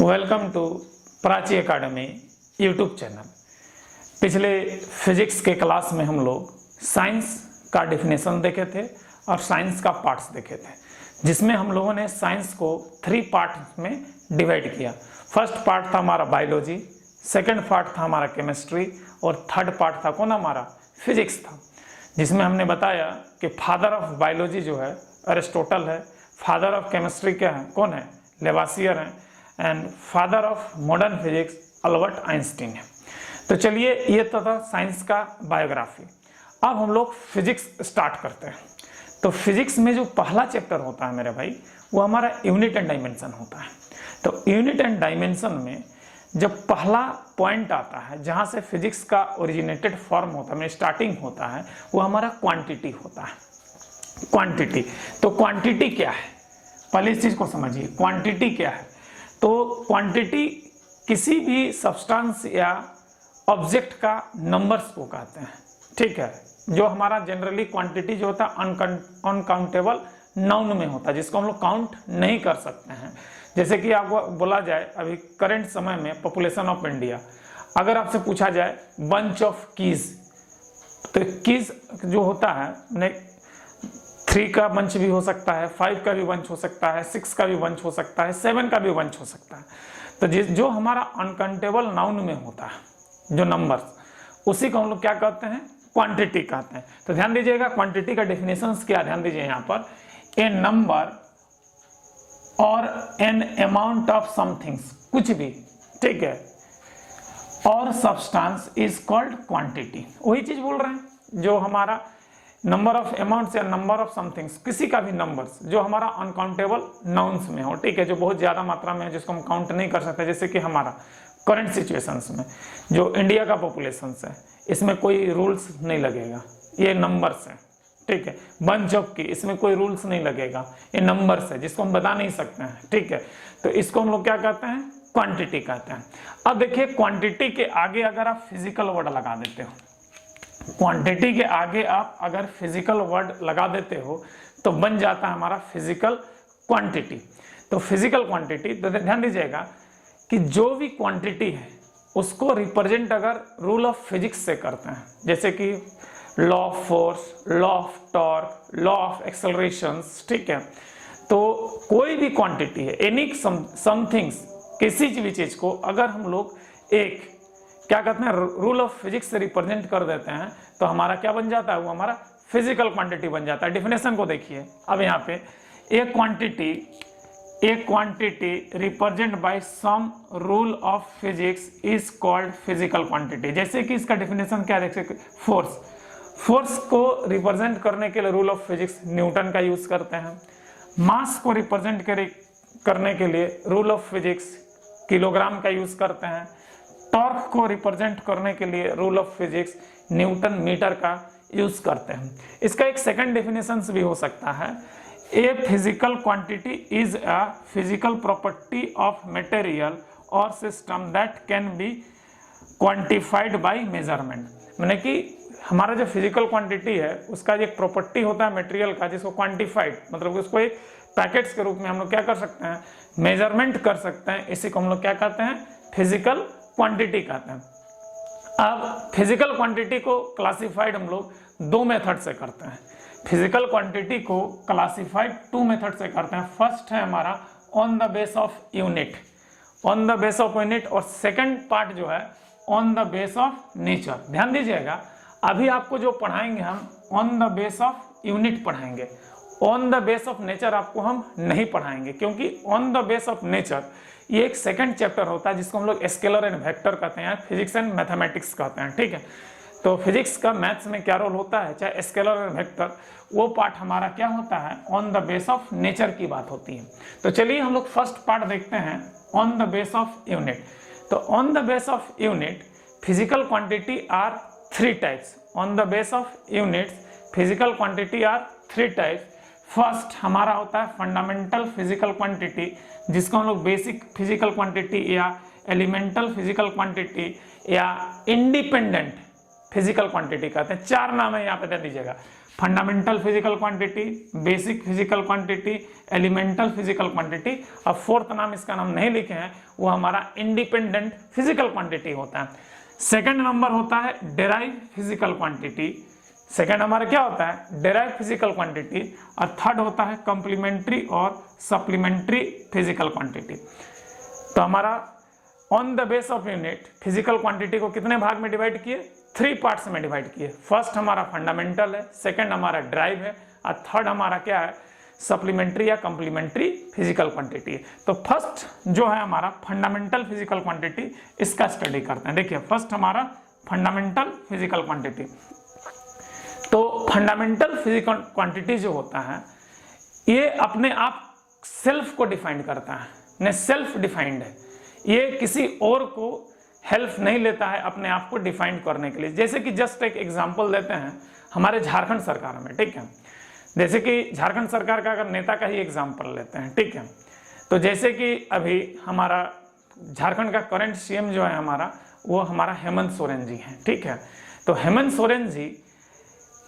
Welcome to Prachi academy YouTube channel. पिछले physics के class में हम लोग साइंस का डेफिनेशन देखे थे और साइंस का पार्ट्स देखे थे, जिसमें हम लोगों ने साइंस को 3 पार्ट में डिवाइड किया। फर्स्ट पार्ट था हमारा बायोलॉजी, सेकंड पार्ट था हमारा केमिस्ट्री और थर्ड पार्ट था कौन हमारा फिजिक्स था, जिसमें हमने बताया कि फादर ऑफ बायोलॉजी जो है अरिस्टोटल है, फादर ऑफ केमिस्ट्री क्या है, कौन है, लेवासियर है, and father of modern physics Albert Einstein है। तो चलिए ये तो था साइंस का बायोग्राफी। अब हम लोग फिजिक्स स्टार्ट करते हैं। तो फिजिक्स में जो पहला चैप्टर होता है मेरे भाई, वो हमारा यूनिट एंड डायमेंशन होता है। तो यूनिट एंड डायमेंशन में जब पहला पॉइंट आता है जहाँ से फिजिक्स का ओरिजिनेटेड फॉर्म होता है, स्टार्टिंग होता है, वो हमारा क्वांटिटी होता है। क्वांटिटी, तो क्वांटिटी क्या है, पहले इस चीज को समझिए। क्वांटिटी क्या है? तो क्वांटिटी किसी भी सब्सटेंस या ऑब्जेक्ट का नंबर्स को कहते हैं, ठीक है। जो हमारा जनरली क्वांटिटी जो होता है अनकाउंटेबल नाउन में होता है, जिसको हम लोग काउंट नहीं कर सकते हैं। जैसे कि आपको बोला जाए अभी करंट समय में पॉपुलेशन ऑफ इंडिया, अगर आपसे पूछा जाए बंच ऑफ कीज, तो कीज जो होता है 3 का बंच भी हो सकता है, 5 का भी बंच हो सकता है, 6 का भी बंच हो सकता है, 7 का भी बंच हो सकता है। तो जो हमारा अनकाउंटेबल नाउन में होता है जो नंबर्स, उसी को हम लोग क्या कहते हैं, क्वांटिटी कहते हैं। तो ध्यान दीजिएगा क्वांटिटी का डेफिनेशंस क्या, ध्यान दीजिए यहाँ पर, ए नंबर और एन अमाउंट ऑफ समथिंग्स, कुछ भी, ठीक है, और सब्सटेंस इज कॉल्ड क्वांटिटी। वही चीज बोल रहे हैं जो हमारा नंबर ऑफ अमाउंट्स या नंबर ऑफ समथिंग्स, किसी का भी नंबर्स जो हमारा अनकाउंटेबल नाउन्स में हो, ठीक है, जो बहुत ज्यादा मात्रा में है, जिसको हम काउंट नहीं कर सकते। जैसे कि हमारा करंट सिचुएशंस में जो इंडिया का पॉपुलेशन है, इसमें कोई रूल्स नहीं लगेगा, ये नंबर्स है, ठीक है। बंच ऑफ की, इसमें कोई रूल्स नहीं लगेगा, ये नंबर्स है जिसको हम बता नहीं सकते हैं, ठीक है। तो इसको हम लोग क्या कहते हैं, क्वांटिटी कहते हैं। अब देखिए क्वांटिटी के आगे अगर आप फिजिकल वर्ड लगा देते हो, क्वांटिटी के आगे आप अगर फिजिकल वर्ड लगा देते हो तो बन जाता है हमारा फिजिकल क्वांटिटी। तो फिजिकल क्वांटिटी, तो ध्यान दीजिएगा कि जो भी क्वांटिटी है उसको रिप्रेजेंट अगर रूल ऑफ फिजिक्स से करते हैं, जैसे कि law of force, law of torque, law of accelerations, ठीक है। तो कोई भी क्वांटिटी है, एनी समथिंग्स, किसी भी चीज को अगर हम लोग एक क्या कहते हैं रूल ऑफ फिजिक्स से रिप्रेजेंट कर देते हैं तो हमारा क्या बन जाता है, वो हमारा फिजिकल क्वांटिटी बन जाता है। डेफिनेशन को देखिए अब यहाँ पे, एक quantity represent by sum rule of physics is called physical quantity. जैसे कि इसका डेफिनेशन क्या देख सकते, फोर्स को रिप्रेजेंट करने के लिए रूल ऑफ फिजिक्स न्यूटन का यूज करते हैं। मास को रिप्रेजेंट करने के लिए रूल ऑफ फिजिक्स किलोग्राम का यूज करते हैं। टॉर्क को रिप्रेजेंट करने के लिए rule of physics newton metre का यूज करते हैं। इसका एक सेकंड डेफिनेशन भी हो सकता है, a physical quantity is a physical property of material और system that can be quantified by measurement. माने कि हमारा जो फिजिकल क्वांटिटी है उसका एक प्रॉपर्टी होता है मटेरियल का, जिसको क्वांटिफाइड मतलब उसको एक पैकेट्स के रूप में हम लोग क्या कर सकते हैं, मेजरमेंट कर सकते हैं। इसी को हम लोग क्या कहते हैं, फिजिकल क्वांटिटी कहते हैं। अब फिजिकल क्वांटिटी को क्लासिफाइड हम लोग 2 मेथड से करते हैं। फिजिकल क्वांटिटी को क्लासिफाइड 2 मेथड से करते हैं। फर्स्ट है हमारा on the base of unit, on the base of unit, और सेकंड पार्ट जो है on the base of nature. ध्यान दीजिएगा अभी आपको जो पढ़ाएंगे हम on the base of unit पढ़ाएंगे, on the base of nature आपको हम नहीं पढ़ाएंगे, क्योंकि on the base of nature ये एक सेकंड चैप्टर होता है जिसको हम लोग स्केलर एंड वेक्टर कहते हैं, फिजिक्स एंड मैथमेटिक्स कहते हैं, ठीक है। तो फिजिक्स का मैथ्स में क्या रोल होता है, चाहे स्केलर एंड वेक्टर, वो पार्ट हमारा क्या होता है, on the base of nature की बात होती है। तो चलिए हम लोग फर्स्ट पार्ट देखते हैं, on the base of unit. तो on the base of unit physical quantity are 3 types. On the base of units physical quantity are 3 types. First हमारा होता है फंडामेंटल फिजिकल क्वांटिटी, जिसको हम लोग बेसिक फिजिकल क्वांटिटी या एलिमेंटल फिजिकल क्वांटिटी या independent physical quantity कहते हैं। 4 नाम है यहाँ पे दे दीजिएगा। Fundamental physical quantity, basic physical quantity, elemental physical quantity, और फोर्थ नाम इसका नाम नहीं लिखे हैं, वो हमारा इंडिपेंडेंट फिजिकल क्वांटिटी होता है। सेकंड नंबर होता है डेराइव फिजिकल क्वांटिटी, सेकंड हमारा क्या होता है डेराइव फिजिकल क्वांटिटी, और थर्ड होता है कॉम्प्लीमेंट्री और सप्लीमेंट्री फिजिकल क्वांटिटी। तो हमारा on the base of unit physical quantity को कितने भाग में डिवाइड किए, 3 पार्ट्स में डिवाइड किए। फर्स्ट हमारा फंडामेंटल है, सेकंड हमारा ड्राइव है, और थर्ड हमारा क्या है सप्लीमेंट्री या कॉम्प्लीमेंट्री फिजिकल क्वांटिटी है। तो फर्स्ट जो है हमारा फंडामेंटल फिजिकल क्वांटिटी, इसका स्टडी करते हैं। देखिए फर्स्ट हमारा फंडामेंटल फिजिकल क्वांटिटी। तो फंडामेंटल फिजिकल क्वांटिटी जो होता है ये अपने आप सेल्फ को डिफाइन करता है, ने सेल्फ डिफाइंड है, ये किसी और को हेल्प नहीं लेता है अपने आप को डिफाइन करने के लिए। जैसे कि जस्ट एक एग्जांपल देते हैं हमारे झारखंड सरकार में, ठीक है, जैसे कि झारखंड सरकार का अगर नेता का ही एग्जांपल लेते हैं, ठीक है, तो जैसे कि अभी हमारा झारखंड का करंट सीएम जो है हमारा, वो हमारा हेमंत सोरेन जी हैं, ठीक है। तो हेमंत सोरेन जी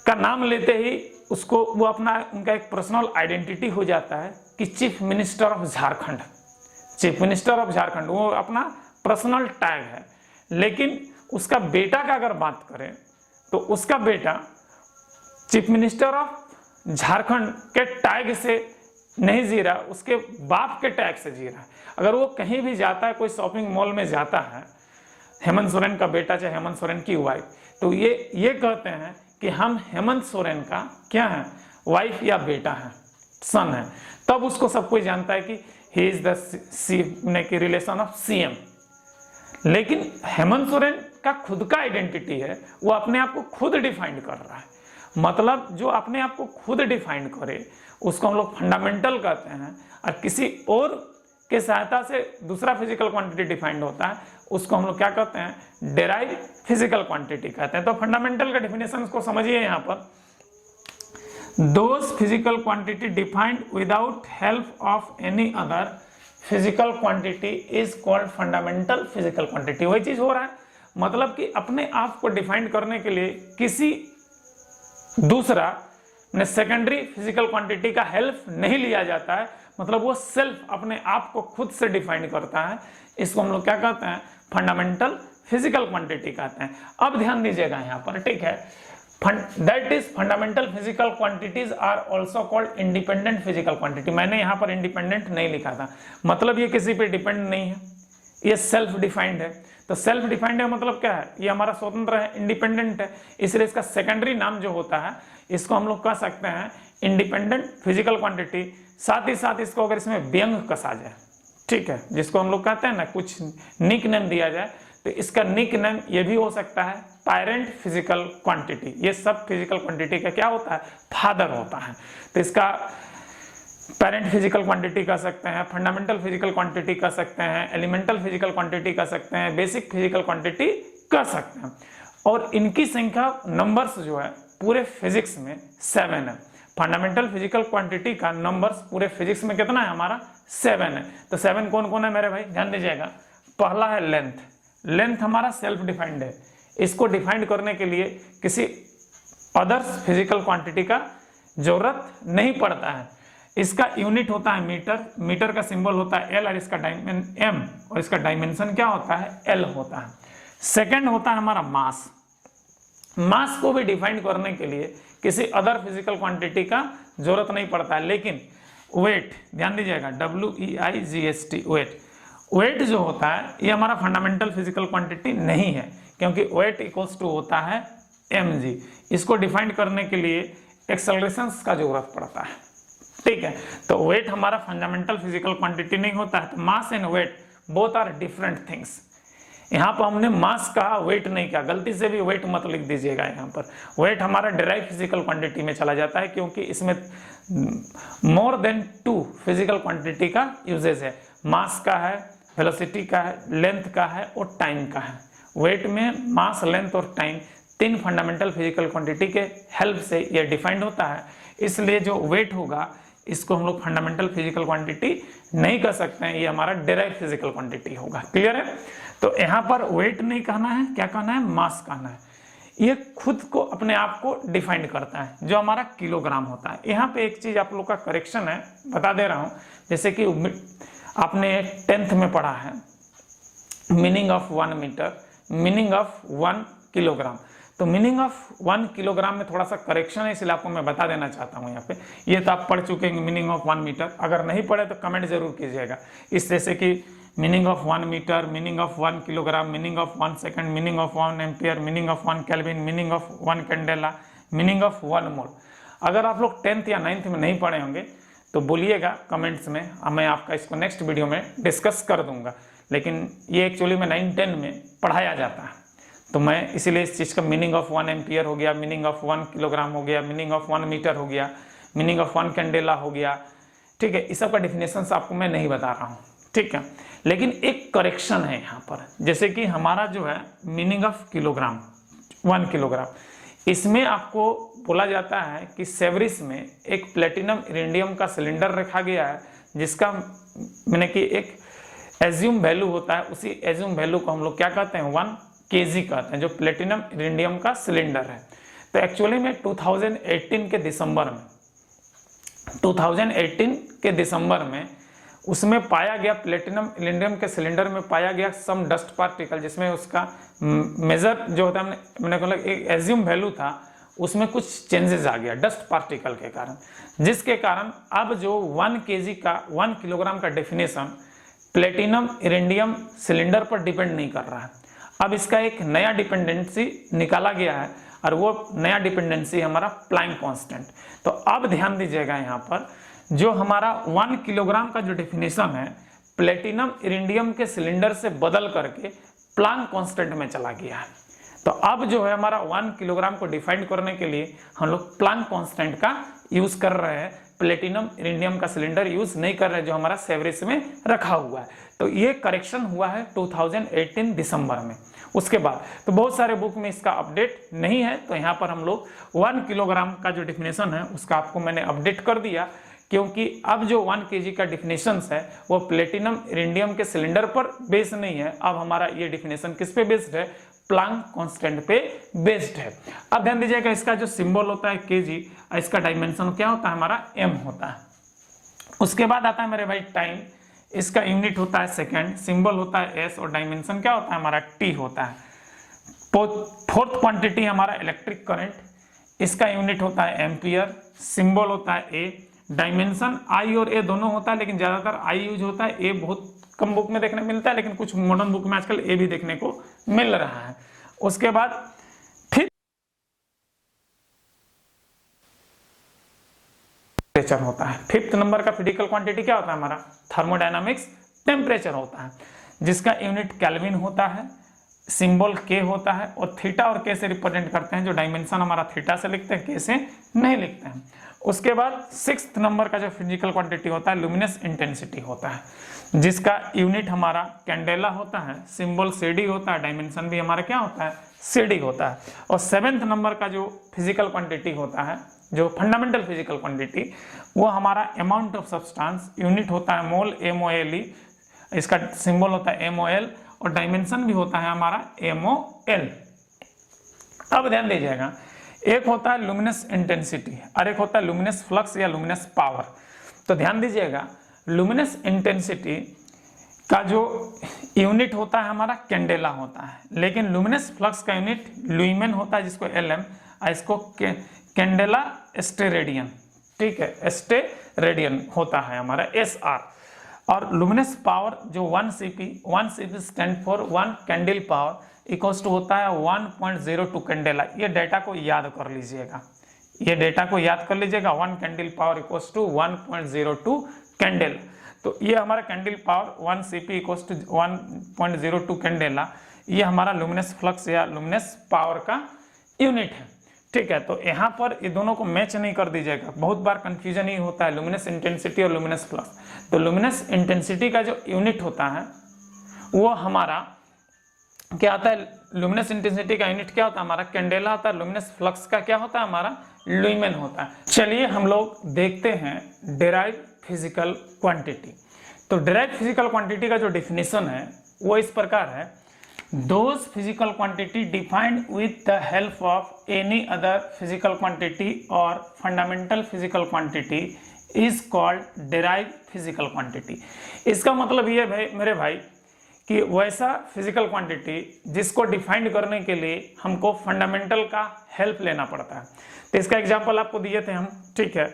का नाम लेते ही उसको वो अपना उनका एक पर्सनल आइडेंटिटी हो जाता है कि chief minister of Jharkhand, chief minister of Jharkhand वो अपना पर्सनल टैग है। लेकिन उसका बेटा का अगर बात करें तो उसका बेटा चीफ मिनिस्टर ऑफ झारखंड के टैग से नहीं जी रहा, उसके बाप के टैग से जी रहा है। अगर वो कहीं भी जाता है, कोई शॉपिंग मॉल में जाता है, हेमंत सोरेन का बेटा चाहे हेमंत सोरेन की वाइफ, तो ये कहते हैं कि हम हेमंत सोरेन का क्या है वाइफ या बेटा है, सन है, तब उसको सब कोई जानता है कि he is the relation of CM. लेकिन हेमंत सोरेन का खुद का आइडेंटिटी है, वो अपने आप को खुद डिफाइन कर रहा है। मतलब जो अपने आप को खुद डिफाइन करे उसको हम लोग फंडामेंटल कहते हैं, और किसी और के सहायता से दूसरा फिजिकल क्वांटिटी डिफाइंड होता है, उसको हम लोग क्या कहते हैं डेराइव फिजिकल क्वांटिटी कहते हैं। तो फंडामेंटल का डेफिनेशन को समझिए यहाँ पर, those physical quantity defined without help of any other physical quantity is called fundamental physical quantity. वही चीज हो रहा है, मतलब कि अपने आप को डिफाइन करने के लिए किसी दूसरा ने सेकेंडरी फिजिकल क्वांटिटी का हेल्प नहीं लिया जाता है, मतलब वो सेल्फ अपने आप को खुद से डिफाइन करता है। इसको हम लोग क्या कहते हैं फंडामेंटल फिजिकल क्वांटिटी कहते हैं। अब ध्यान दीजिएगा यहाँ पर, ठीक है, that is fundamental physical quantities are also called independent physical quantity. मैंने यहाँ पर इंडिपेंडेंट नहीं लिखा था, मतलब ये किसी पे डिपेंड नहीं है, ये सेल्फ डिफाइंड है। तो सेल्फ डिफाइंड है मतलब क्या है, ये हमारा स्वतंत्र है, इंडिपेंडेंट है, इसलिए इसका सेकेंडरी नाम जो होता है इसको हम लोग कह सकते हैं इंडिपेंडेंट फिजिकल क्वांटिटी। साथ ही साथ इसको अगर इसमें व्यंग कसा जाए, ठीक है, जिसको हम लोग कहते हैं ना कुछ निक नेम दिया जाए, तो इसका निक नेम ये भी हो सकता है पैरेंट फिजिकल क्वांटिटी। ये सब फिजिकल क्वांटिटी का क्या होता है फादर होता है, तो इसका पेरेंट फिजिकल क्वांटिटी कह सकते हैं, फंडामेंटल फिजिकल क्वांटिटी कह सकते हैं, एलिमेंटल फिजिकल क्वांटिटी कह सकते हैं, बेसिक फिजिकल क्वांटिटी कह सकते हैं। और इनकी संख्या नंबर्स जो है पूरे फिजिक्स में 7 है। फंडामेंटल फिजिकल क्वांटिटी का नंबर्स पूरे फिजिक्स में कितना है हमारा 7 है। तो 7 कौन कौन है मेरे भाई, ध्यान दीजिएगा। पहला है लेंथ, लेंथ हमारा सेल्फ डिफाइंड है, इसको डिफाइंड करने के लिए किसी अदर्स फिजिकल क्वांटिटी का जरूरत नहीं पड़ता है। इसका यूनिट होता है मीटर, मीटर का सिंबल होता है एल, और इसका एम, और इसका डायमेंशन क्या होता है एल होता है। सेकंड होता है हमारा मास, मास को भी डिफाइन करने के लिए किसी अदर फिजिकल क्वांटिटी का जरूरत नहीं पड़ता है। लेकिन वेट, ध्यान दीजिएगा, WEIGHT वेट, वेट जो होता है ये हमारा फंडामेंटल फिजिकल क्वांटिटी नहीं है, क्योंकि वेट इक्वल्स टू होता है mg। इसको डिफाइन करने के लिए एक्सेलरेशंस का जरूरत पड़ता है, ठीक है। तो वेट हमारा फंडामेंटल फिजिकल क्वांटिटी नहीं होता है। तो mass and weight both are different things. यहाँ पर हमने मास कहा, वेट नहीं कहा, गलती से भी वेट मत लिख दीजिएगा। यहाँ पर वेट हमारा डेराइव फिजिकल क्वांटिटी में चला जाता है, क्योंकि इसमें मोर देन 2 फिजिकल क्वांटिटी का यूजेज है। मास का है, वेलोसिटी का है, लेंथ का है और टाइम का है। वेट में मास, लेंथ और टाइम 3 फंडामेंटल फिजिकल क्वांटिटी के हेल्प से ये डिफाइंड होता है। इसलिए जो वेट होगा इसको हम लोग फंडामेंटल फिजिकल क्वांटिटी नहीं कह सकते हैं, ये हमारा डेराइव फिजिकल क्वांटिटी होगा। क्लियर है। तो यहाँ पर वेट नहीं कहना है, क्या कहना है मास कहना है। ये खुद को अपने आप को डिफाइन करता है जो हमारा किलोग्राम होता है। यहाँ पे एक चीज आप लोग का करेक्शन है, बता दे रहा हूँ। जैसे कि आपने 10th में पढ़ा है meaning of 1 metre, meaning of 1 kilogram. तो मीनिंग ऑफ 1 किलोग्राम में थोड़ा सा करेक्शन है, इसलिए आपको मैं बता देना चाहता हूँ यहाँ पे। ये तो आप पढ़ चुके हैं मीनिंग ऑफ 1 मीटर, अगर नहीं पढ़े तो कमेंट जरूर कीजिएगा। इस जैसे कि meaning of 1 metre, meaning of 1 kilogram, meaning of 1 second, meaning of 1 ampere, meaning of 1 kelvin, meaning of 1 candela, meaning of 1 mole. अगर आप लोग 10th या 9th में नहीं पढ़े होंगे तो बोलिएगा कमेंट्स में, मैं आपका इसको नेक्स्ट वीडियो में डिस्कस कर दूंगा। लेकिन ये एक्चुअली में 9-10 में पढ़ाया जाता है, तो मैं इसीलिए इस चीज़ का मीनिंग ऑफ 1 एम्पियर हो गया, मीनिंग ऑफ 1 किलोग्राम हो गया, मीनिंग ऑफ 1 मीटर हो गया, मीनिंग ऑफ 1 कैंडेला हो गया, ठीक है। इस सब का डिफिनेशन आपको मैं नहीं बता रहा हूँ, ठीक है। लेकिन एक करेक्शन है यहाँ पर, जैसे कि हमारा जो है मीनिंग ऑफ किलोग्राम 1 किलोग्राम, इसमें आपको बोला जाता है कि सेवरिस में एक प्लेटिनम इरिडियम का सिलेंडर रखा गया है, जिसका मैंने कि एक एज्यूम वैल्यू होता है। उसी एज्यूम वैल्यू को हम लोग क्या कहते हैं, 1 kg कहते हैं, जो प्लेटिनम इरिडियम का सिलेंडर है। तो एक्चुअली में 2018 के दिसंबर में उसमें पाया गया, प्लेटिनम इरिडियम के सिलेंडर में पाया गया सम डस्ट पार्टिकल, जिसमें उसका मेजर जो होता है, मैंने कहा एक एज्यूम वैल्यू था, उसमें कुछ चेंजेस आ गया डस्ट पार्टिकल के कारण, जिसके कारण अब जो 1 kg का 1 किलोग्राम का डेफिनेशन प्लेटिनम इरिडियम सिलेंडर पर डिपेंड नहीं कर रहा है। अब इसका एक नया डिपेंडेंसी निकाला गया है, और वो नया डिपेंडेंसी हमारा प्लैंक कांस्टेंट। तो अब ध्यान दीजिएगा, यहाँ पर जो हमारा 1 किलोग्राम का जो डेफिनेशन है प्लेटिनम इरिडियम के सिलेंडर से बदल करके प्लैंक कांस्टेंट में चला गया है। तो अब जो है हमारा 1 किलोग्राम को डिफाइन करने के लिए हम लोग प्लैंक कांस्टेंट का यूज कर रहे हैं, प्लेटिनम इरिडियम का सिलेंडर यूज नहीं कर रहे जो हमारा सेवरिस में रखा हुआ है। तो ये करेक्शन हुआ है 2018 दिसंबर में। उसके बाद तो बहुत सारे बुक में इसका अपडेट नहीं है, तो यहाँ पर हम लोग 1 किलोग्राम का जो डिफिनेशन है उसका आपको मैंने अपडेट कर दिया, क्योंकि अब जो 1 kg का डिफिनेशन है वो प्लेटिनम इरिडियम के सिलेंडर पर बेस्ड नहीं है। अब हमारा ये डिफिनेशन किस पे बेस्ड है, प्लैंक कांस्टेंट पे बेस्ड है। अब ध्यान दीजिएगा, इसका जो सिंबल होता है kg, इसका डायमेंशन क्या होता है, हमारा m होता है। उसके बाद आता है मेरे भाई टाइम, इसका यूनिट होता है सेकंड, सिंबल होता है s, और डायमेंशन क्या होता है हमारा t होता है। फोर्थ क्वांटिटी हमारा इलेक्ट्रिक करंट, इसका यूनिट होता है एम्पियर, सिंबल होता है a, डायमेंशन I और a दोनों होता है, लेकिन ज्यादातर I यूज होता है, a बहुत कम बुक में देखने मिलता है, लेकिन कुछ मॉडर्न बुक में आजकल a भी देखने को मिल रहा है। उसके बाद फिर टेम्परेचर होता है। 5th नंबर का फिजिकल क्वांटिटी क्या होता है हमारा, थर्मोडायनामिक्स टेम्परेचर होता है, जिसका यूनिट केल्विन होता है, सिंबल k होता है, और थीटा और k से रिप्रेजेंट करते हैं, जो डायमेंशन हमारा थीटा से लिखते हैं, k से नहीं लिखते हैं। उसके बाद 6th नंबर का जो फिजिकल क्वांटिटी होता है लुमिनस इंटेंसिटी होता है, जिसका यूनिट हमारा कैंडेला होता है, सिंबल CD होता है, डायमेंशन भी हमारा क्या होता है, CD होता है। और 7th नंबर का जो फिजिकल क्वांटिटी होता है, जो फंडामेंटल फिजिकल क्वांटिटी, वो हमारा अमाउंट ऑफ सब्सटेंस, यूनिट होता है मोल, MOLE, इसका सिंबल होता है MOL, और डायमेंशन भी होता है हमारा MOL। अब ध्यान दीजिएगा, एक होता है लुमिनस इंटेंसिटी और एक होता है लुमिनस फ्लक्स या लुमिनस पावर। तो ध्यान दीजिएगा, लुमिनस इंटेंसिटी का जो यूनिट होता है हमारा कैंडेला होता है, लेकिन लुमिनस फ्लक्स का यूनिट लुइमेन होता है, जिसको LM, इसको कैंडेला स्टेरेडियन, ठीक है, स्टेरेडियन होता है हमारा SR। और लुमिनस पावर जो 1 CP stand for 1 candle power equals to होता है 1.02 कैंडेला। ये डेटा को याद कर लीजिएगा, ये डेटा को याद कर लीजिएगा, 1 candle power equals to 1.02 candle. तो ये हमारा candle power 1 CP equals to 1.02 candela, ये हमारा लुमिनस फ्लक्स या लुमिनस पावर का यूनिट है, ठीक है। तो यहाँ पर ये दोनों को मैच नहीं कर दीजिएगा, बहुत बार कंफ्यूजन ही होता है लुमिनस इंटेंसिटी और लुमिनस फ्लक्स। तो लुमिनस इंटेंसिटी का जो यूनिट होता है वो हमारा क्या आता है, लुमिनस इंटेंसिटी का यूनिट क्या होता है हमारा कैंडेला होता है, लुमिनस फ्लक्स का क्या होता है हमारा लुइमेन होता है। चलिए हम लोग देखते हैं डेराइव फिजिकल क्वांटिटी। तो डेराइव फिजिकल क्वांटिटी का जो डेफिनेशन है वो इस प्रकार है, those physical quantity defined with the help of any other physical quantity or fundamental physical quantity is called derived physical quantity। इसका मतलब ये भाई मेरे भाई कि वैसा फिजिकल क्वांटिटी जिसको डिफाइन करने के लिए हमको फंडामेंटल का हेल्प लेना पड़ता है। तो इसका एग्जांपल आपको दिए थे हम, ठीक है,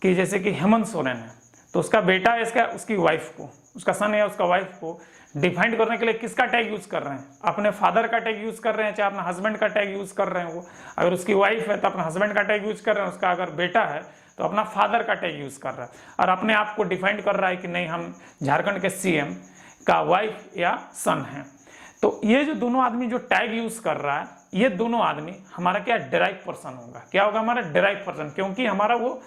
कि जैसे कि हेमंत सोरेन है, तो उसका बेटा है, इसका उसकी वाइफ को, उसका सन है उसका वाइफ को डिफाइन करने के लिए किसका टैग यूज कर रहे हैं? अपने फादर का टैग यूज कर रहे हैं, चाहे अपना हस्बैंड का टैग यूज कर रहे हैं। वो अगर उसकी वाइफ है तो अपना हस्बैंड का टैग यूज कर रहे हैं, उसका अगर बेटा है तो अपना फादर का टैग यूज कर रहा है, और अपने आप को डिफाइन कर रहा है कि नहीं हम झारखंड के सीएम का वाइफ या सन है। तो ये जो दोनों आदमी जो टैग यूज कर रहा है, ये दोनों आदमी हमारा क्या डेराइव पर्सन होगा। क्या होगा? हमारा डेराइव पर्सन, क्योंकि हमारा वो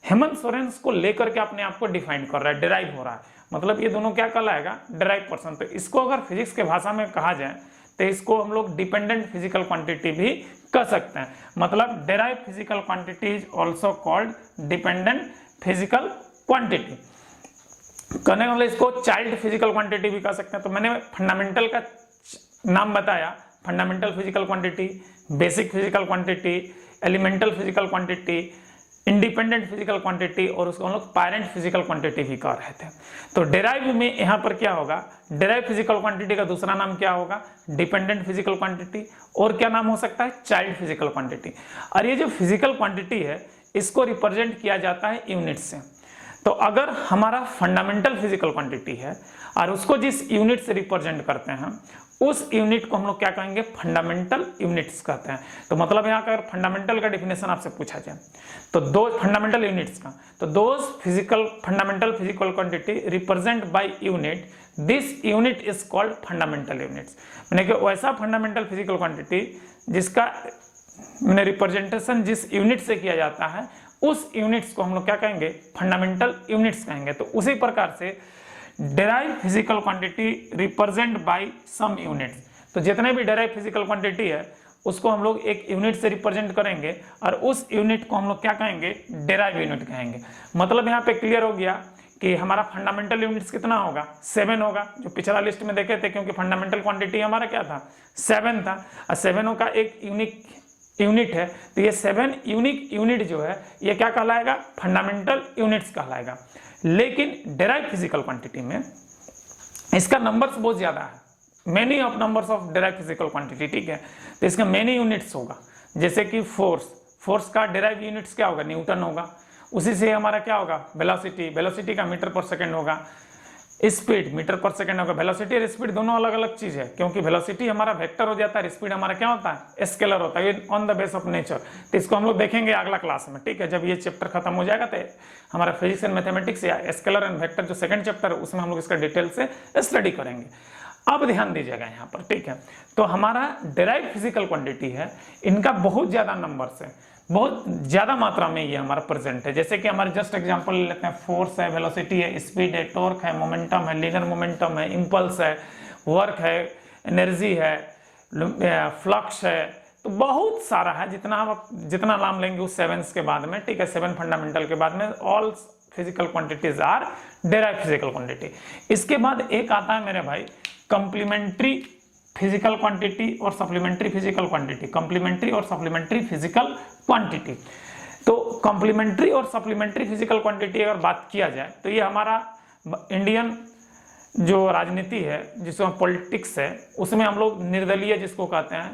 हेमंत सोरेन को लेकर के अपने आप को डिफाइन कर रहा है, डेराइव हो रहा है, मतलब ये दोनों क्या कहलाएगा? Derive person. तो इसको अगर फिजिक्स के भाषा में कहा जाए तो इसको हम लोग डिपेंडेंट फिजिकल क्वांटिटी भी कह सकते हैं। मतलब derive physical quantity is also called dependent physical quantity. कहने वाले इसको चाइल्ड फिजिकल क्वांटिटी भी कह सकते हैं। तो मैंने फंडामेंटल का नाम बताया, fundamental physical quantity, basic physical quantity, elemental physical quantity, independent physical quantity, और उसको हम लोग पैरेंट फिजिकल क्वांटिटी भी कह रहे थे। तो डेराइव में यहाँ पर क्या होगा? डेराइव फिजिकल क्वांटिटी का दूसरा नाम क्या होगा? डिपेंडेंट फिजिकल क्वांटिटी, और क्या नाम हो सकता है? Child physical quantity. और ये जो फिजिकल क्वांटिटी है इसको रिप्रेजेंट किया जाता है यूनिट से। तो अगर हमारा फंडामेंटल फिजिकल क्वांटिटी है और उसको जिस यूनिट से रिप्रेजेंट करते हैं उस यूनिट को हम लोग क्या कहेंगे? फंडामेंटल यूनिट्स कहते हैं। तो मतलब यहाँ का अगर फंडामेंटल का डिफिनेशन आपसे पूछा जाए तो दो फंडामेंटल यूनिट्स का, तो those physical fundamental physical quantity represent by unit, this unit is called fundamental units. मैंने कि वैसा फंडामेंटल फिजिकल क्वांटिटी जिसका मैंने रिप्रेजेंटेशन जिस यूनिट से किया जाता है उस यूनिट्स को हम लोग क्या कहेंगे? फंडामेंटल यूनिट्स कहेंगे। तो उसी प्रकार से derive physical quantity represent by some units. तो जितने भी डेराइव फिजिकल क्वांटिटी है उसको हम लोग एक यूनिट से रिप्रेजेंट करेंगे और उस यूनिट को हम लोग क्या कहेंगे? डेराइव यूनिट कहेंगे। मतलब यहाँ पे क्लियर हो गया कि हमारा फंडामेंटल यूनिट्स कितना होगा? 7 होगा, जो पिछला लिस्ट में देखे थे, क्योंकि फंडामेंटल क्वांटिटी हमारा क्या था? 7 था, और 7 का एक यूनिक यूनिट है। तो ये 7 यूनिक यूनिट जो है ये क्या कहलाएगा? फंडामेंटल यूनिट्स कहलाएगा। लेकिन डेराइव फिजिकल क्वांटिटी में इसका नंबर्स बहुत ज्यादा है, many of numbers of derive physical quantity, ठीक है। तो इसका मेनी यूनिट्स होगा, जैसे कि फोर्स का डेराइव यूनिट्स क्या होगा? न्यूटन होगा। उसी से हमारा क्या होगा? वेलोसिटी का मीटर पर सेकेंड होगा। स्पीड मीटर पर सेकंड होगा। वेलोसिटी और स्पीड दोनों अलग अलग चीज है, क्योंकि वेलोसिटी हमारा वेक्टर हो जाता है, स्पीड हमारा क्या होता है? स्केलर होता है, on the base of nature. तो इसको हम लोग देखेंगे अगला क्लास में, ठीक है। जब ये चैप्टर खत्म हो जाएगा तो हमारा फिजिक्स एंड मैथमेटिक्स या स्केलर एंड वेक्टर जो सेकंड चैप्टर है उसमें हम लोग इसका डिटेल से स्टडी करेंगे। अब ध्यान दीजिएगा यहाँ पर, ठीक है। तो हमारा डेराइव फिजिकल क्वांटिटी है, इनका बहुत ज्यादा नंबर्स है, बहुत ज्यादा मात्रा में ये हमारा प्रेजेंट है। जैसे कि हमारे जस्ट एग्जांपल लेते हैं, फोर्स है, वेलोसिटी है, स्पीड है, टॉर्क है, मोमेंटम है, लीनियर मोमेंटम है, इंपल्स है, वर्क है, एनर्जी है, फ्लक्स है, तो बहुत सारा है। जितना नाम लेंगे उस 7 के बाद में, ठीक है, 7 फंडामेंटल के बाद में all physical quantities are derive physical quantity. इसके बाद एक आता है मेरे भाई कॉम्प्लीमेंट्री फिजिकल क्वांटिटी और सप्लीमेंट्री फिजिकल क्वांटिटी। कॉम्प्लीमेंट्री और सप्लीमेंट्री फिजिकल क्वांटिटी, तो कॉम्प्लीमेंट्री और सप्लीमेंट्री फिजिकल क्वांटिटी अगर बात किया जाए तो ये हमारा इंडियन जो राजनीति है, जिसमें पॉलिटिक्स है, उसमें हम लोग निर्दलीय जिसको कहते हैं,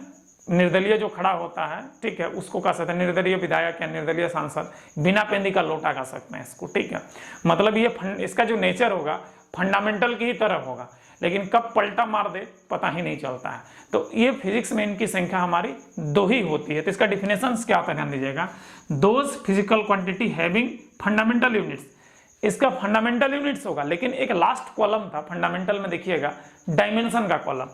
निर्दलीय जो खड़ा होता है, ठीक है, उसको कह सकते हैं निर्दलीय विधायक या निर्दलीय सांसद, बिना पेंदी का लोटा कह सकते हैं इसको, ठीक है। मतलब ये इसका जो नेचर होगा फंडामेंटल की ही तरफ होगा, लेकिन कब पलटा मार दे पता ही नहीं चलता है। तो ये फिजिक्स में इनकी संख्या हमारी 2 ही होती है। तो इसका डिफिनेशंस क्या होता है ध्यान दीजिएगा, those physical quantity having fundamental units, इसका फंडामेंटल यूनिट्स होगा, लेकिन एक लास्ट कॉलम था फंडामेंटल में, देखिएगा डायमेंशन का column,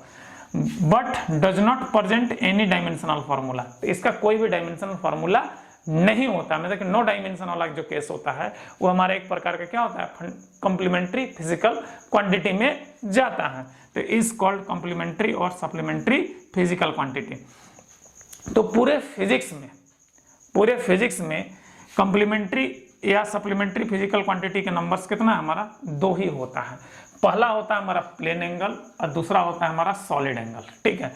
but does not present any dimensional formula. तो इसका कोई भी डायमेंशनल फॉर्मूला नहीं होता, मतलब नो डायमेंशन वाला जो केस होता है वो हमारे एक प्रकार का क्या होता है, कॉम्प्लीमेंट्री फिजिकल क्वांटिटी में जाता है। तो इज कॉल्ड कॉम्प्लीमेंट्री और सप्लीमेंट्री फिजिकल क्वांटिटी। तो पूरे फिजिक्स में कॉम्प्लीमेंट्री या सप्लीमेंट्री फिजिकल क्वांटिटी के नंबर्स कितना है हमारा? 2 ही होता है। पहला होता है हमारा प्लेन एंगल और दूसरा होता है हमारा सॉलिड एंगल। ठीक है,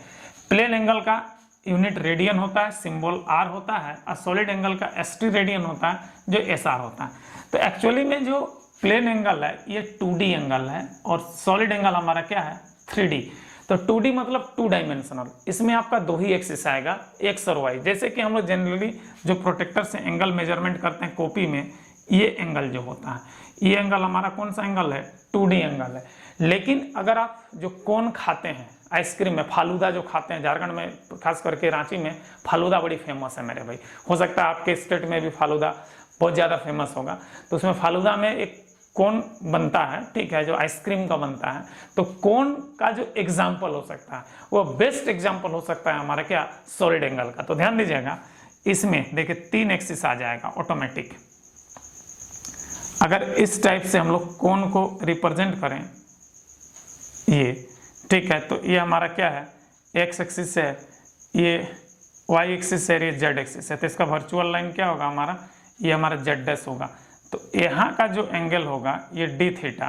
प्लेन एंगल का यूनिट रेडियन होता है, सिंबल आर होता है, और सॉलिड एंगल का एसटी रेडियन होता है जो एस आर होता है। तो एक्चुअली में जो प्लेन एंगल है ये 2D एंगल है और सॉलिड एंगल हमारा क्या है 3D। तो 2D मतलब 2 डायमेंशनल, इसमें आपका 2 ही एक्सिस आएगा, एक्स और वाई। जैसे कि हम लोग जनरली जो प्रोटेक्टर से एंगल मेजरमेंट करते हैं कॉपी में, ये एंगल जो होता है, ये एंगल हमारा कौन सा एंगल है 2D एंगल है। लेकिन अगर आप जो कोन खाते हैं आइसक्रीम में, फालूदा जो खाते हैं, झारखंड में खास करके रांची में फालूदा बड़ी फेमस है मेरे भाई, हो सकता है आपके स्टेट में भी फालूदा बहुत ज़्यादा फेमस होगा। तो उसमें फालूदा में एक कोन बनता है, ठीक है, जो आइसक्रीम का बनता है। तो कोन का जो एग्जाम्पल हो सकता है वो बेस्ट एग्जाम्पल हो सकता है हमारा क्या सॉलिड एंगल का। तो ध्यान दीजिएगा, इसमें देखिए 3 एक्सिस आ जाएगा ऑटोमेटिक। अगर इस टाइप से हम लोग कोन को रिप्रेजेंट करें ये, ठीक है, तो ये हमारा क्या है एक्स एक्सिस है, ये वाई एक्सिस है, ये जेड एक्सिस है। तो इसका वर्चुअल लाइन क्या होगा हमारा, ये हमारा जेड डैश होगा। तो यहाँ का जो एंगल होगा ये डी थीटा,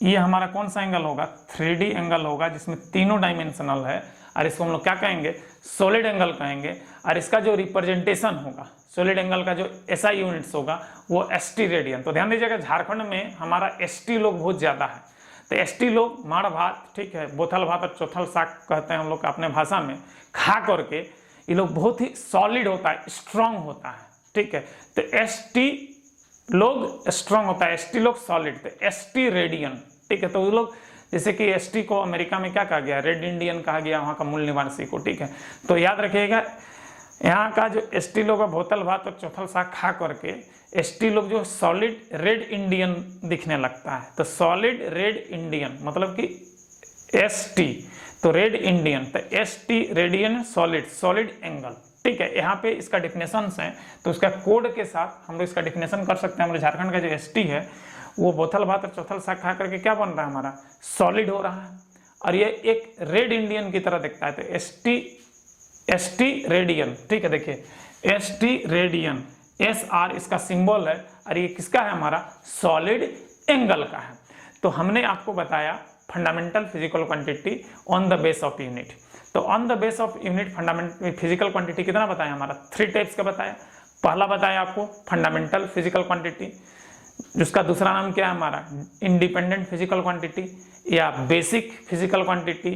ये हमारा कौन सा एंगल होगा 3D एंगल होगा, जिसमें तीनों डायमेंशनल है, और इसको हम लोग क्या कहेंगे सॉलिड एंगल कहेंगे। और इसका जो रिप्रेजेंटेशन होगा सॉलिड एंगल का जो SI यूनिट्स होगा वो ST रेडियन। तो ध्यान दीजिएगा, झारखंड में हमारा ST लोग बहुत ज़्यादा है। तो ST लोग माड़ भात, ठीक है, बोथल भात और चौथल साग कहते हैं हम लोग अपने भाषा में, खा करके ये लोग बहुत ही सॉलिड होता है, स्ट्रांग होता है। ठीक है, तो ST लोग स्ट्रांग होता है, ST लोग सॉलिड, तो ST रेडियन। ठीक है, तो वो लोग जैसे कि ST को अमेरिका में क्या कहा गया, रेड इंडियन कहा गया वहाँ का मूल निवासी को। ठीक है, तो याद रखिएगा यहाँ का जो ST लोग भोतल भात और चौथल साग खा करके ST लोग जो सॉलिड रेड इंडियन दिखने लगता है। तो सॉलिड रेड इंडियन मतलब कि ST, तो रेड इंडियन, तो ST radian solid, solid angle. ठीक है, यहाँ पे इसका डिफिनेशन है, तो उसका कोड के साथ हम लोग इसका डिफिनेशन कर सकते हैं। हमारे झारखंड का जो ST है वो बोथल भात और चौथल साग खा करके क्या बन रहा है हमारा सॉलिड हो रहा है, और ये एक रेड इंडियन की तरह दिखता है। तो ST रेडियन, ठीक है, देखिए ST रेडियन, SR इसका सिंबल है, और ये किसका है हमारा सॉलिड एंगल का है। तो हमने आपको बताया fundamental physical quantity on the base of unit. तो on the base of unit fundamental physical quantity कितना बताया हमारा 3 टाइप्स का बताया। पहला बताया आपको फंडामेंटल फिजिकल क्वांटिटी, जिसका दूसरा नाम क्या है हमारा इंडिपेंडेंट फिजिकल क्वांटिटी, या बेसिक फिजिकल क्वांटिटी,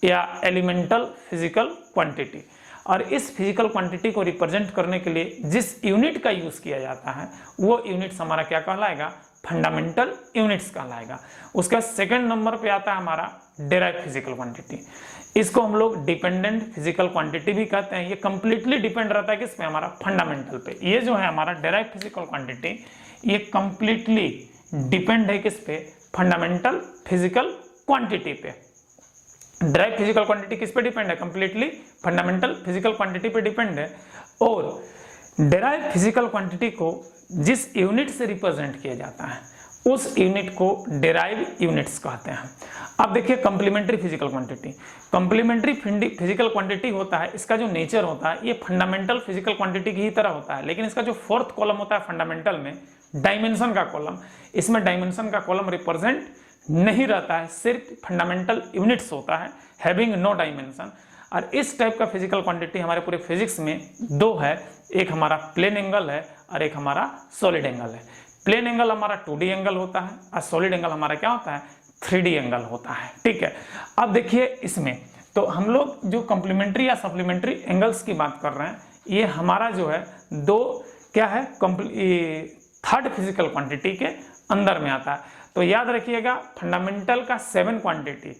या एलिमेंटल फिजिकल क्वांटिटी। और इस फिजिकल क्वांटिटी को रिप्रेजेंट करने के लिए जिस यूनिट का यूज किया जाता है वो यूनिट्स हमारा क्या कहलाएगा फंडामेंटल यूनिट्स कहलाएगा। उसका सेकंड नंबर पे आता है हमारा डेराइव फिजिकल क्वांटिटी। इसको हम लोग डिपेंडेंट फिजिकल क्वांटिटी भी कहते हैं। ये कंप्लीटली डिपेंड रहता है किस पे हमारा फंडामेंटल पे। ये जो है हमारा डेराइव फिजिकल क्वांटिटी ये कंप्लीटली डिपेंड है किस पे फंडामेंटल फिजिकल क्वांटिटी पे। डेराइव फिजिकल क्वांटिटी किस पे डिपेंड है कंप्लीटली फंडामेंटल फिजिकल क्वांटिटी पे डिपेंड है। और डेराइव फिजिकल क्वांटिटी को जिस यूनिट से रिप्रेजेंट किया जाता है उस यूनिट को डेराइव यूनिट्स कहते हैं। अब देखिए complementary physical quantity, complementary physical quantity होता है, इसका जो नेचर होता है ये फंडामेंटल फिजिकल क्वांटिटी की ही तरह होता है, लेकिन इसका जो फोर्थ कॉलम होता है फंडामेंटल में डायमेंशन का कॉलम, इसमें डायमेंशन का कॉलम रिप्रेजेंट नहीं रहता है, सिर्फ फंडामेंटल यूनिट्स होता है हैविंग नो डायमेंशन। और इस टाइप का फिजिकल क्वांटिटी हमारे पूरे फिजिक्स में दो है, एक हमारा प्लेन एंगल है और एक हमारा सॉलिड एंगल है। प्लेन एंगल हमारा 2D एंगल होता है और सॉलिड एंगल हमारा क्या होता है 3D एंगल होता है। ठीक है, अब देखिए इसमें तो हम लोग जो कॉम्प्लीमेंट्री या सप्लीमेंट्री एंगल्स की बात कर रहे हैं, ये हमारा जो है दो क्या है थर्ड फिजिकल क्वांटिटी के अंदर में आता है। तो याद रखिएगा फंडामेंटल का 7 क्वांटिटी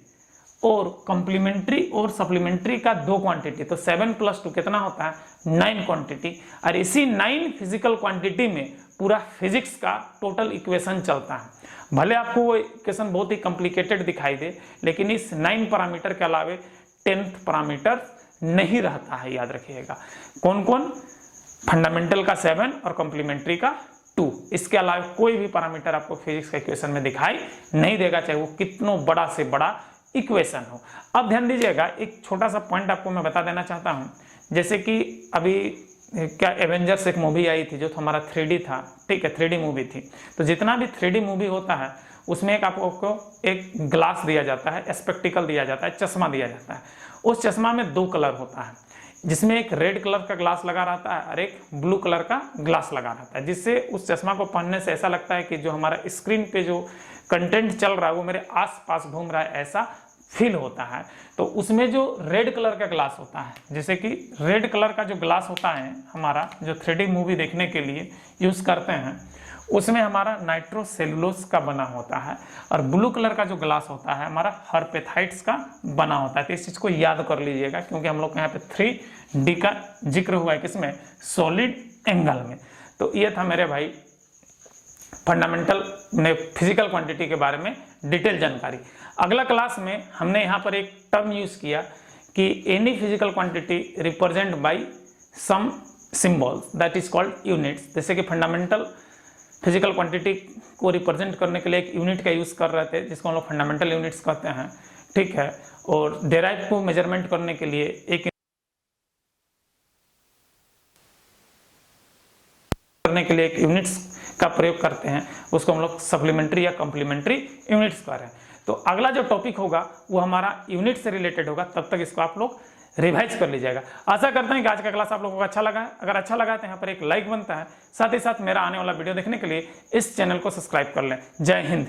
और कॉम्प्लीमेंट्री और सप्लीमेंट्री का 2 क्वांटिटी, तो 7 + 2 कितना होता है 9 क्वांटिटी। और इसी 9 फिजिकल क्वांटिटी में पूरा फिजिक्स का टोटल इक्वेशन चलता है। भले आपको वो इक्वेशन बहुत ही कॉम्प्लिकेटेड दिखाई दे, लेकिन इस 9 पैरामीटर के अलावे 10th पैरामीटर नहीं रहता है, याद रखिएगा। कौन कौन फंडामेंटल का 7 और कॉम्प्लीमेंट्री का 2, इसके अलावा कोई भी पैरामीटर आपको फिजिक्स का इक्वेशन में दिखाई नहीं देगा, चाहे वो कितना बड़ा से बड़ा इक्वेशन हो। अब ध्यान दीजिएगा, एक छोटा सा पॉइंट आपको मैं बता देना चाहता हूं, जैसे कि अभी क्या एवेंजर्स एक मूवी आई थी जो हमारा 3D था, ठीक है 3D मूवी थी। तो जितना भी 3D मूवी होता है उसमें एक आपको एक ग्लास दिया जाता है, स्पेक्टिकल दिया जाता है, चश्मा दिया जाता है। उस चश्मा में 2 कलर होता है, जिसमें एक रेड कलर का ग्लास लगा रहता है और एक ब्लू कलर का ग्लास लगा रहता है, जिससे उस चश्मा को पहनने से ऐसा लगता है कि जो हमारा स्क्रीन पे जो कंटेंट चल रहा है वो मेरे आसपास घूम रहा है, ऐसा फील होता है। तो उसमें जो रेड कलर का ग्लास होता है, जैसे कि रेड कलर का जो ग्लास होता है हमारा जो 3D मूवी देखने के लिए यूज़ करते हैं, उसमें हमारा नाइट्रोसेलुलोज का बना होता है, और ब्लू कलर का जो ग्लास होता है हमारा हर्पेथाइट्स का बना होता है। तो इस चीज़ को याद कर लीजिएगा, क्योंकि हम लोग यहाँ पे 3D का जिक्र हुआ है, किसमें, सॉलिड एंगल में। तो ये था मेरे भाई फंडामेंटल ने फिजिकल क्वांटिटी के बारे में डिटेल जानकारी। अगला क्लास में हमने यहाँ पर एक टर्म यूज़ किया कि any physical quantity represent by some symbols that is called units. जैसे कि फंडामेंटल फिजिकल क्वांटिटी को रिप्रेजेंट करने के लिए एक यूनिट का यूज़ कर रहे थे, जिसको हम लोग फंडामेंटल यूनिट्स कहते हैं, ठीक है। और डेराइव को मेजरमेंट करने के लिए एक यूनिट्स का प्रयोग करते हैं, उसको हम लोग सप्लीमेंट्री या कॉम्प्लीमेंट्री यूनिट्स कह रहे हैं। तो अगला जो टॉपिक होगा वो हमारा यूनिट से रिलेटेड होगा, तब तक इसको आप लोग रिवाइज कर लीजिएगा। आशा करते हैं कि आज का क्लास आप लोगों को अच्छा लगा है। अगर अच्छा लगा तो यहाँ पर एक लाइक बनता है, साथ ही साथ मेरा आने वाला वीडियो देखने के लिए इस चैनल को सब्सक्राइब कर लें। जय हिंद।